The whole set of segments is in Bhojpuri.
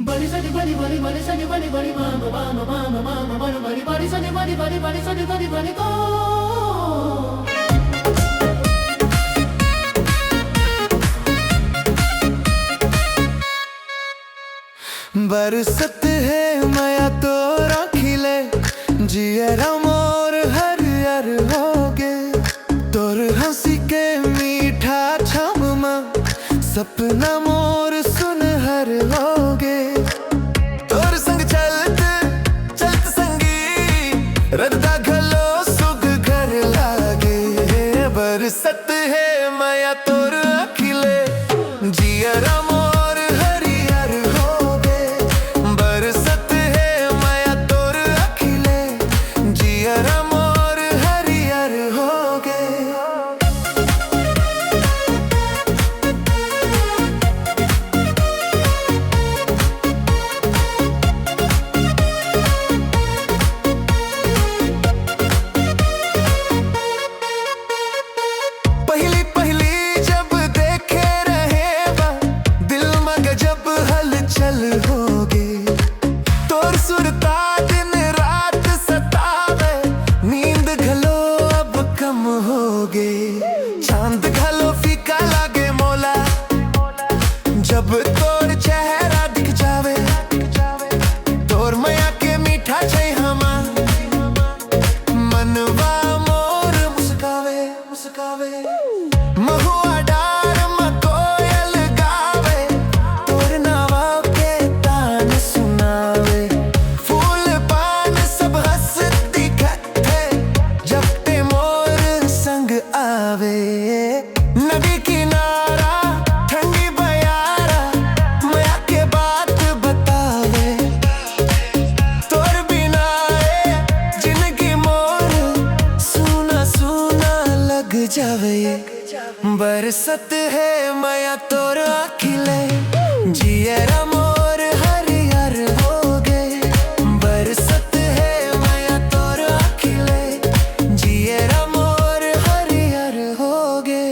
Bari sani bari bari bari sani bari bari mama mama mama mama bari bari bari sani bari bari bari sani bari bari go. बरसत है माया तोरा खिले जियरा मोर हरियर होगे तोर हंसी के मीठा छम सपना मोर सुनहर होगे तोर संग चलत चलत संगी रद्दा घलो सुग घर लागे बरसत है माया तोर खिले जियरा मोर हरियर होगे बरसत है माया तोर खिले जियरा मोर हरियर होगे। पहली पहली जब देखे रहे बा दिल में गजब हलचल होगे तोर सुरता दिन रात सतावे नींद घलो अब कम होगे चांद घलो फीका लागे मोला जब तोर चेहरा दिख जावे तोर माया के मीठा छै हमा मनवा मोर मुस्कावे मुस्कावे महुआ डार में कोयल गावे तोर नावा के तान सुनावे फूल पान सब हंस दिखते जब ते मोर संग आवे नदी किनारा ठंडी बयारा माया के बात बतावे तोर बिना जिंदगी मोर सुना सुना लग जावे बरसत है माया तोर खिले जियरा मोर हरियर होगे बरसत है माया तोर खिले जियरा मोर हरियर होगे।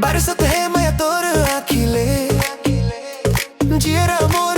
बरसत है माया तोर खिले जियरा मोर